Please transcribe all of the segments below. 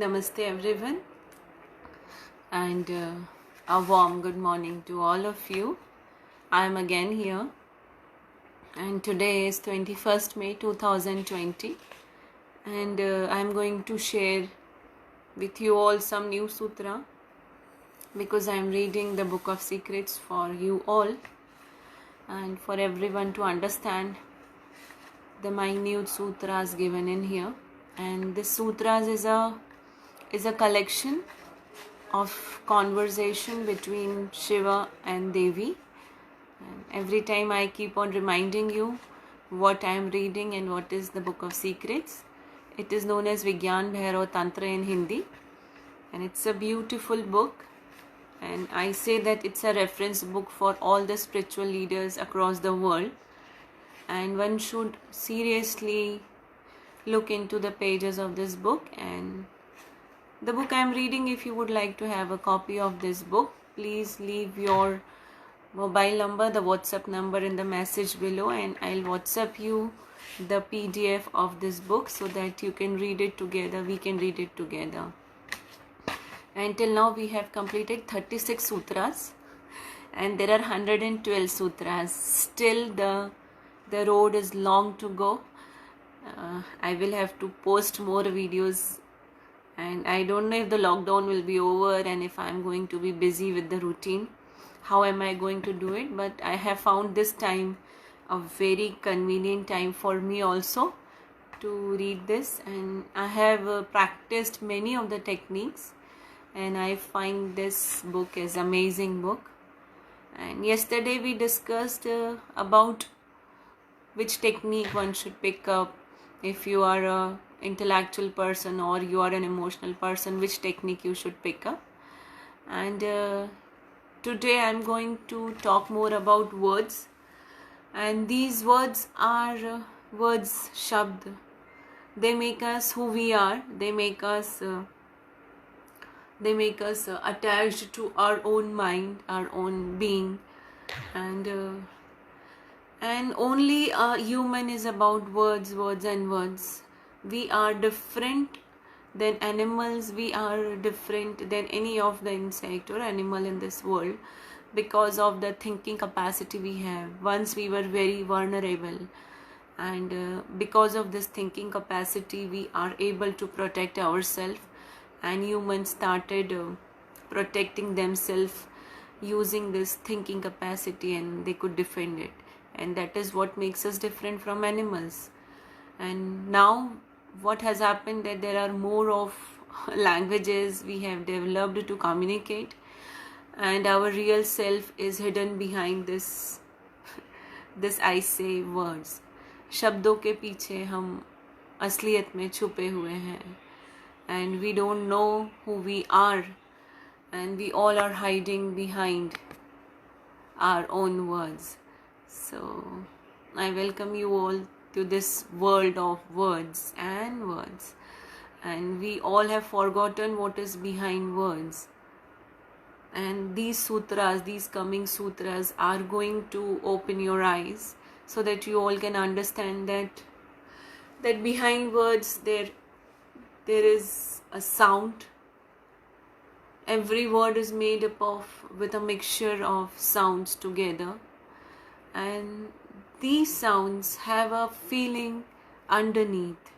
Namaste everyone, and a warm good morning to all of you. I am again here, and today is 21st May 2020, and I am going to share with you all some new sutra because I am reading the book of secrets for you all and for everyone to understand the minute sutras given in here. And this sutras is a collection of conversation between Shiva and Devi. And every time I keep on reminding you what I am reading and what is the book of secrets. It is known as Vigyan Bhairav Tantra in Hindi, and it's a beautiful book, and I say that it's a reference book for all the spiritual leaders across the world, and one should seriously look into the pages of this book. And the book I am reading, if you would like to have a copy of this book, please leave your mobile number, the WhatsApp number in the message below, and I'll WhatsApp you the PDF of this book so that you can read it together, we can read it together. And till now we have completed 36 sutras and there are 112 sutras. Still the road is long to go. I will have to post more videos, and I don't know if the lockdown will be over and if I'm going to be busy with the routine. How am I going to do it? But I have found this time a very convenient time for me also to read this, and I have practiced many of the techniques, and I find this book is amazing book. And yesterday we discussed about which technique one should pick up if you are a intellectual person or you are an emotional person, which technique you should pick up. And today I'm going to talk more about words, and these words are words, shabd. They make us who we are. They make us attached to our own mind, our own being, and only a human is about words and words. We are different than animals. We are different than any of the insect or animal in this world because of the thinking capacity we have. Once we were very vulnerable, and because of this thinking capacity we are able to protect ourselves, and humans started protecting themselves using this thinking capacity, and they could defend it, and that is what makes us different from animals. And now what has happened that there are more of languages we have developed to communicate, and our real self is hidden behind this I say words. शब्दों के पीछे हम असलियत में छुपे हुए हैं, and we don't know who we are, and we all are hiding behind our own words. So I welcome you all to this world of words, and we all have forgotten what is behind words. And these sutras, these coming sutras, are going to open your eyes so that you all can understand that behind words there is a sound. Every word is made up of with a mixture of sounds together, and these sounds have a feeling underneath.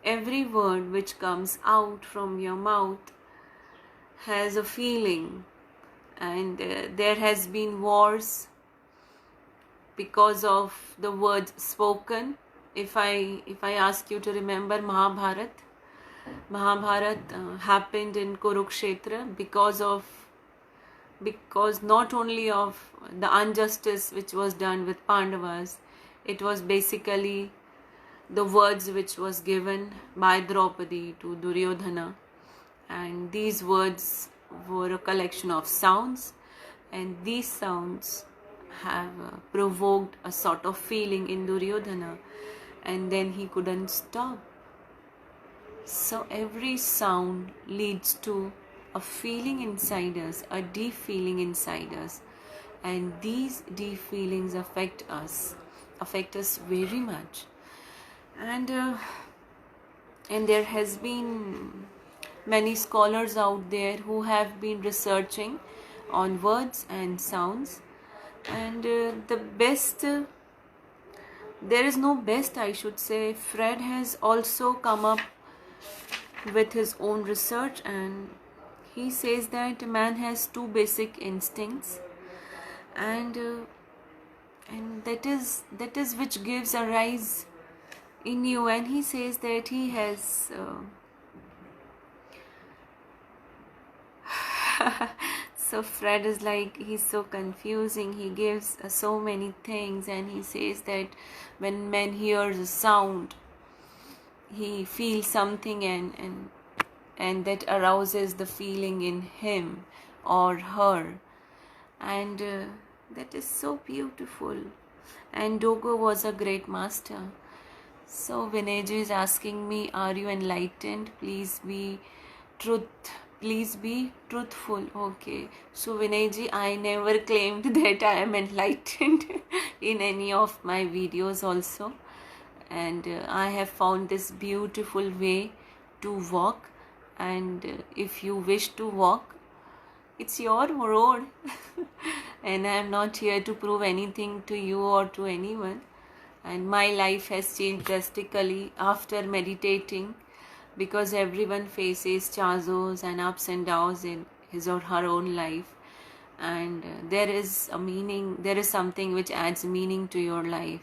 Every word which comes out from your mouth has a feeling, and there has been wars because of the words spoken. If I ask you to remember Mahabharat happened in Kurukshetra because not only of the injustice which was done with Pandavas, it was basically the words which was given by Draupadi to Duryodhana, and these words were a collection of sounds, and these sounds have provoked a sort of feeling in Duryodhana, and then he couldn't stop. So every sound leads to a feeling inside us, a deep feeling inside us, and these deep feelings affect us very much. And there has been many scholars out there who have been researching on words and sounds, and there is no best, I should say. Fred has also come up with his own research, and he says that a man has two basic instincts, and that is which gives a rise in you. And he says that he has so Fred is like, he's so confusing. He gives so many things, and he says that when man hears a sound, he feels something, and that arouses the feeling in him or her, and that is so beautiful. And Dogo was a great master. So Vinayji is asking me, are you enlightened? Please be truthful. Okay, so Vinayji, I never claimed that I am enlightened in any of my videos also, and I have found this beautiful way to walk, and if you wish to walk, it's your road and I am not here to prove anything to you or to anyone. And my life has changed drastically after meditating, because everyone faces chazos and ups and downs in his or her own life, and there is a meaning, there is something which adds meaning to your life.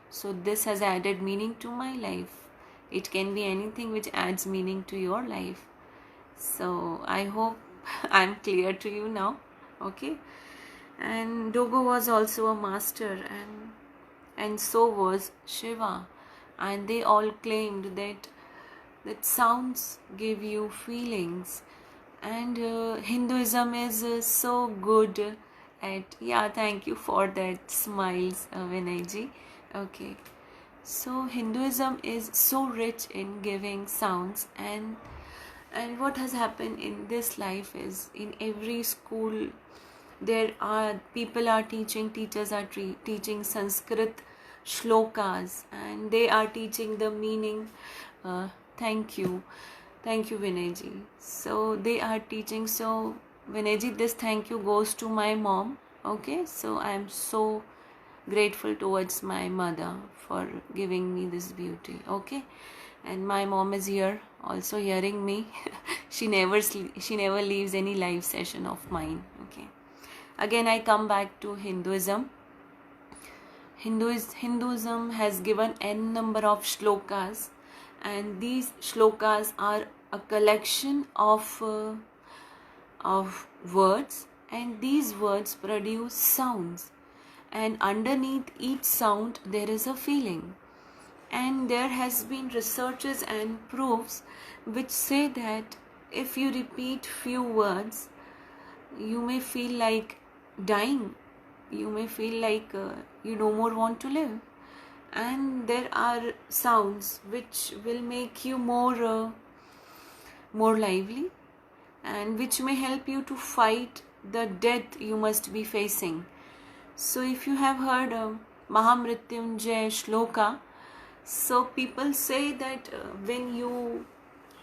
So this has added meaning to my life. It can be anything which adds meaning to your life. So I hope I'm clear to you now. Okay. And Dogo was also a master, and so was Shiva, and they all claimed that sounds give you feelings. And Hinduism is so good at, yeah, thank you for that smiles, Vinayji. Okay, so Hinduism is so rich in giving sounds, and what has happened in this life is, in every school there are teachers are teaching Sanskrit shlokas, and they are teaching the meaning. Thank you Vinayji. So they are teaching. So Vinayji, this thank you goes to my mom. Okay, so I am so grateful towards my mother for giving me this beauty. Okay, and my mom is here also hearing me. she never leaves any live session of mine. Okay, again I come back to Hinduism. Hinduism has given n number of shlokas, and these shlokas are a collection of words, and these words produce sounds, and underneath each sound there is a feeling. And there has been researches and proofs which say that if you repeat few words, you may feel like dying, you may feel like you no more want to live. And there are sounds which will make you more lively, and which may help you to fight the death you must be facing. So if you have heard Mahamrityunjay shloka, so people say that when you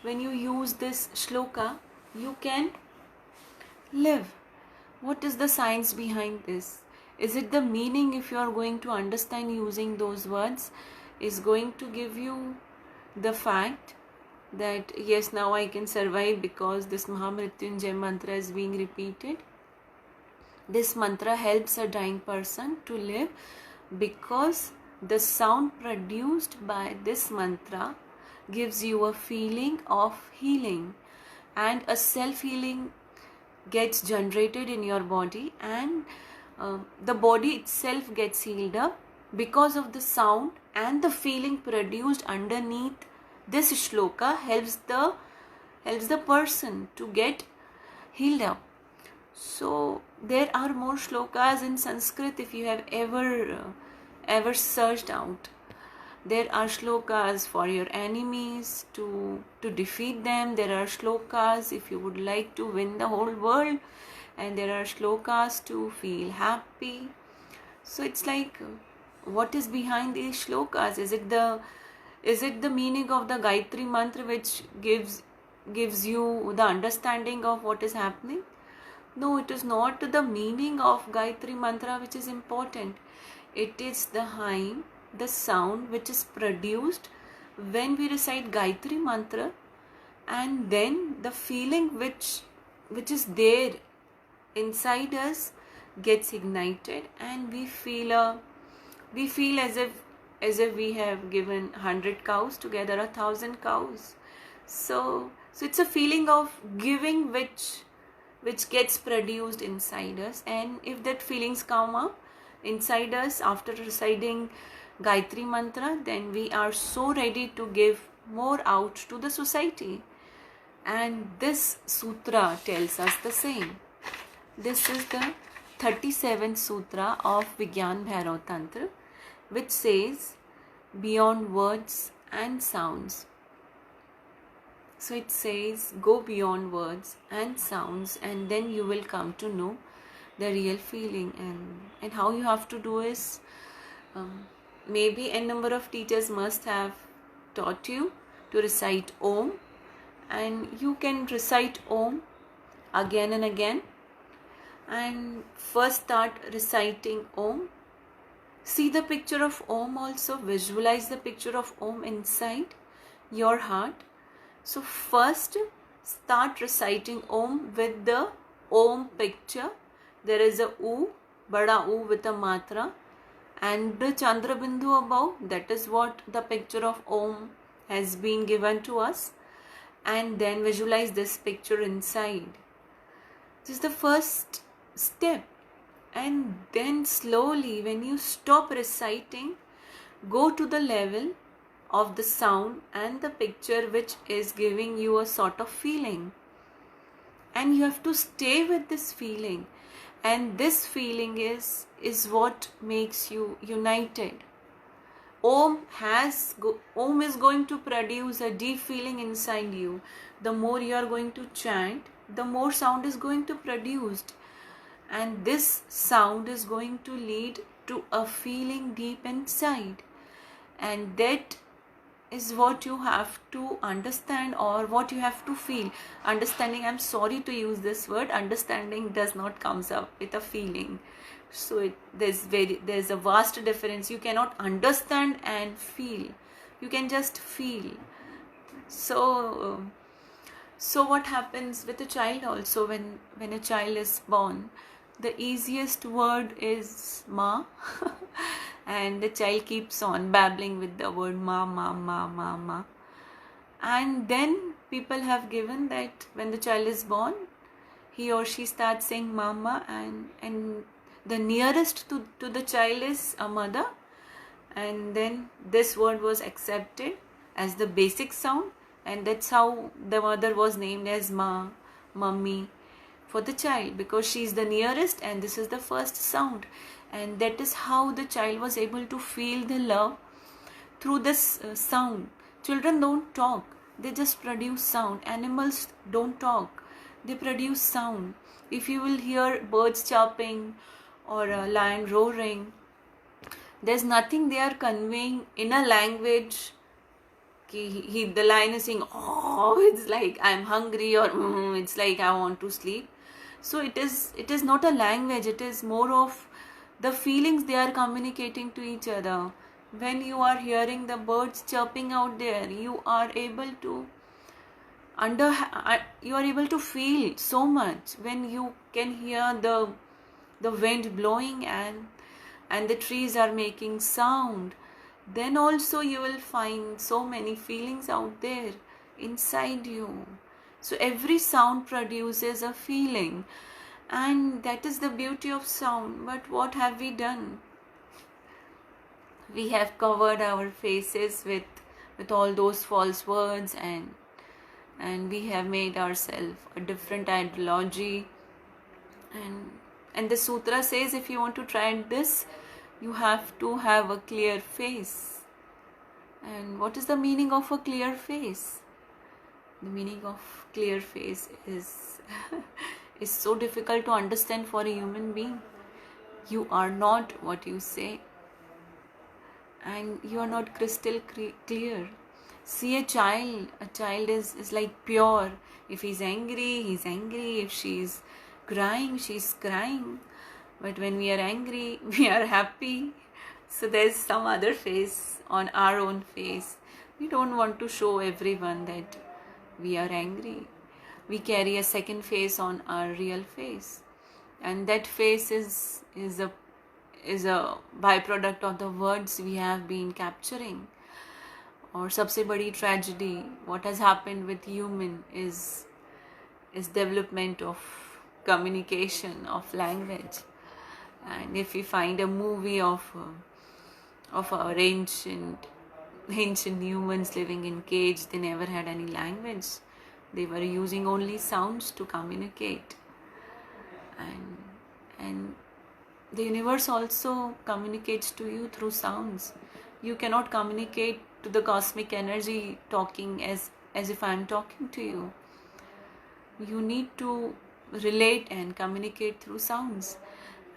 use this shloka, you can live. What is the science behind this? Is it the meaning, if you are going to understand using those words, is going to give you the fact that yes, now I can survive because this Mahamrityunjay mantra is being repeated? This mantra helps a dying person to live because the sound produced by this mantra gives you a feeling of healing, and a self-healing gets generated in your body, and the body itself gets healed up because of the sound, and the feeling produced underneath this shloka helps the person to get healed up. So there are more shlokas in Sanskrit if you have ever searched out. There are shlokas for your enemies to defeat them. There are shlokas if you would like to win the whole world, and there are shlokas to feel happy. So it's like, what is behind these shlokas? Is it the meaning of the Gayatri mantra which gives gives you the understanding of what is happening? No, it is not the meaning of Gayatri Mantra which is important. It is the hymn, the sound which is produced when we recite Gayatri Mantra, and then the feeling which is there inside us gets ignited, and we feel as if we have given 100 cows to gather 1,000 cows. So it's a feeling of giving which gets produced inside us, and if that feelings come up inside us after reciting Gayatri Mantra, then we are so ready to give more out to the society. And this sutra tells us the same. This is the 37th sutra of Vigyan Bhairav Tantra, which says beyond words and sounds. So it says go beyond words and sounds, and then you will come to know the real feeling. And how you have to do is, maybe a number of teachers must have taught you to recite Om, and you can recite Om again and again. And first start reciting Om. See the picture of Om also. Visualize the picture of Om inside your heart. So first start reciting Om with the Om picture. There is a U, Bada U with a Matra, and the Chandra Bindu above. That is what the picture of Om has been given to us. And then visualize this picture inside. This is the first step. And then slowly, when you stop reciting, go to the level of the sound and the picture which is giving you a sort of feeling. And you have to stay with this feeling. And this feeling is what makes you united. Om is going to produce a deep feeling inside you. The more you are going to chant, the more sound is going to produce. And this sound is going to lead to a feeling deep inside. And that is what you have to understand, or what you have to feel. Understanding, I'm sorry to use this word, understanding does not comes up with a feeling. So there's a vast difference. You cannot understand and feel. You can just feel. So what happens with a child also? When a child is born, the easiest word is Ma. And the child keeps on babbling with the word Ma, Ma, Ma, Ma, Ma. And then people have given that when the child is born, he or she starts saying Mama, and the nearest to the child is a mother. And then this word was accepted as the basic sound, and that's how the mother was named as Ma, Mummy, for the child, because she is the nearest and this is the first sound. And that is how the child was able to feel the love through this sound. Children don't talk, they just produce sound. Animals don't talk, they produce sound. If you will hear birds chirping or a lion roaring, there's nothing they are conveying in a language. The lion is saying, oh, it's like I'm hungry, or it's like I want to sleep. So it is not a language, it is more of the feelings they are communicating to each other. When you are hearing the birds chirping out there, you are able to feel so much. When you can hear the wind blowing and the trees are making sound, then also you will find so many feelings out there inside you. So every sound produces a feeling, and that is the beauty of sound. But what have we done? We have covered our faces with all those false words, and we have made ourselves a different ideology. And the sutra says, if you want to try this, you have to have a clear face. And what is the meaning of a clear face? The meaning of clear face is is so difficult to understand for a human being. You are not what you say, and you are not crystal clear. See a child is like pure. If he's angry, he's angry. If she's crying, she's crying. But when we are angry, we are happy. So there's some other face on our own face. We don't want to show everyone that we are angry. We carry a second face on our real face. And that face is a byproduct of the words we have been capturing. और सबसे बड़ी tragedy what has happened with human is development of communication, of language. And if we find a movie of our ancient humans living in cage, they never had any language. They were using only sounds to communicate. And the universe also communicates to you through sounds. You cannot communicate to the cosmic energy talking as if I am talking to you. You need to relate and communicate through sounds.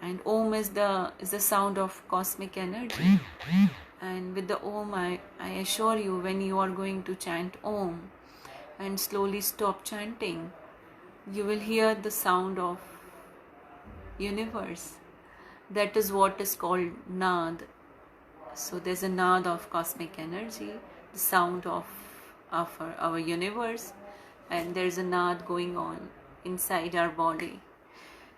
And Om is the sound of cosmic energy. And with the Om, I assure you, when you are going to chant Om and slowly stop chanting, you will hear the sound of universe. That is what is called Nad. So there's a Nad of cosmic energy, the sound of our universe, and there's a Nad going on inside our body.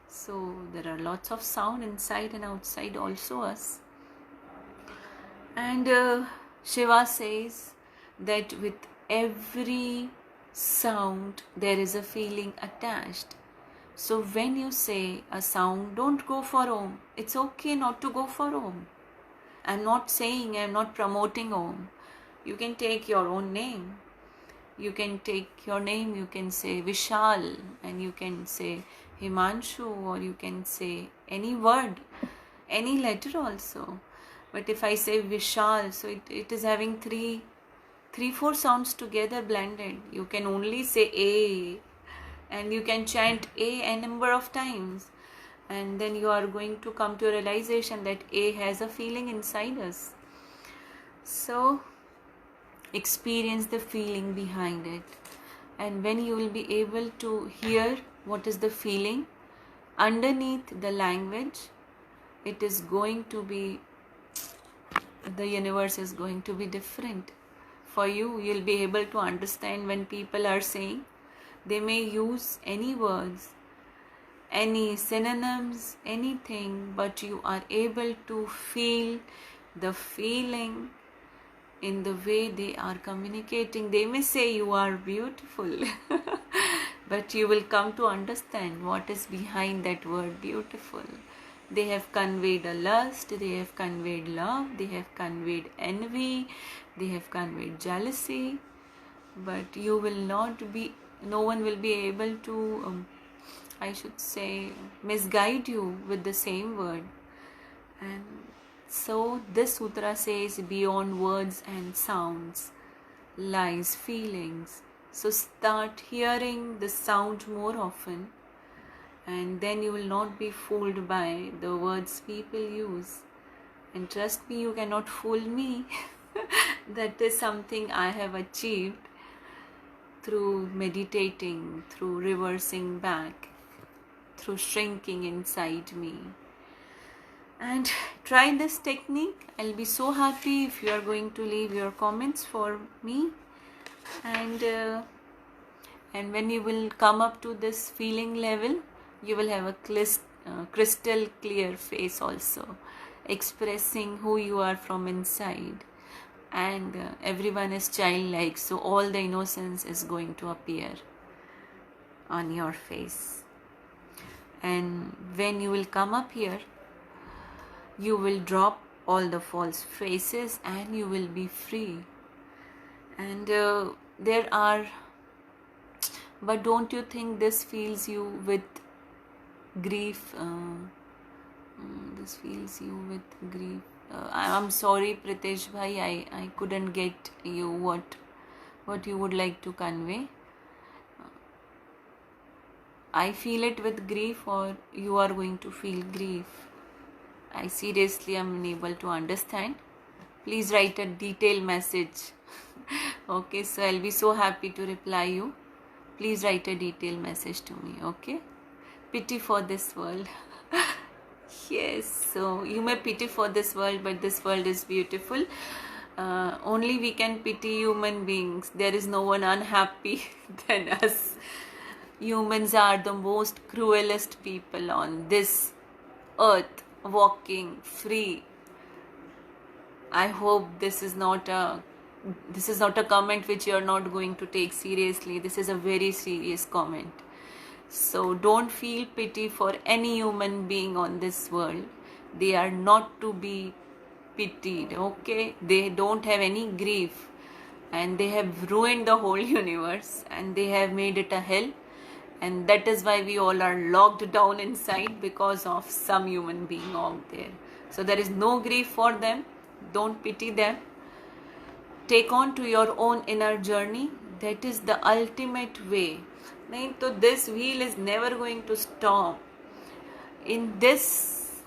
So there are lots of sound inside and outside also us. And Shiva says that with every sound there is a feeling attached. So when you say a sound, don't go for Om. It's okay not to go for Om. I'm not promoting Om. You can take your own name. You can take your name, you can say Vishal, and you can say Himanshu, or you can say any word, any letter also. But if I say Vishal, so it is having three, four sounds together blended. You can only say A, and you can chant A a number of times. And then you are going to come to a realization that A has a feeling inside us. So experience the feeling behind it. And when you will be able to hear what is the feeling underneath the language, it is going to be, the universe is going to be different. For you, you'll be able to understand when people are saying, they may use any words, any synonyms, anything, but you are able to feel the feeling in the way they are communicating. They may say you are beautiful, but you will come to understand what is behind that word beautiful. They have conveyed a lust, they have conveyed love, they have conveyed envy, they have conveyed jealousy, but you will not be, no one will be able to, I should say, misguide you with the same word. And so this sutra says, beyond words and sounds lies feelings. So start hearing the sound more often, and then you will not be fooled by the words people use. And trust me, you cannot fool me. That is something I have achieved through meditating, through reversing back, through shrinking inside me. And try this technique. I'll be so happy if you are going to leave your comments for me. And when you will come up to this feeling level, you will have a crystal clear face also, expressing who you are from inside. And everyone is childlike, so all the innocence is going to appear on your face. And when you will come up here, you will drop all the false faces and you will be free. And there are, but don't you think this fills you with grief? This fills you with grief. I'm sorry, Pritesh bhai, I couldn't get you what you would like to convey. I feel it with grief, or you are going to feel grief? I seriously am unable to understand. please write a detailed message. Okay, so I'll be so happy to reply you. Please write a detailed message to me. Okay, pity for this world. Yes, so you may pity for this world, but this world is beautiful. Only we can pity human beings. There is no one unhappy than us. Humans are the most cruelest people on this earth, walking free. I hope this is not a comment which you are not going to take seriously. This is a very serious comment. So don't feel pity for any human being on this world. They are not to be pitied, okay? They don't have any grief, and they have ruined the whole universe, and they have made it a hell, and that is why we all are locked down inside, because of some human being out there. So there is no grief for them. Don't pity them. Take on to your own inner journey. That is the ultimate way. So this wheel is never going to stop. In this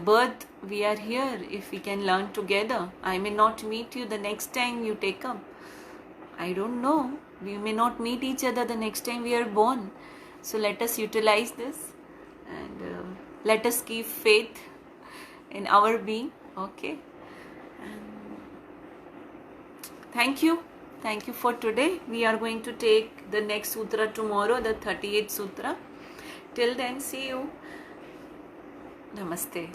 birth, we are here if we can learn together. I may not meet you the next time you take up. I don't know. We may not meet each other the next time we are born. So let us utilize this, and let us keep faith in our being. Okay. And thank you. Thank you for today. We are going to take the next sutra tomorrow, the 38th sutra. Till then, see you. Namaste.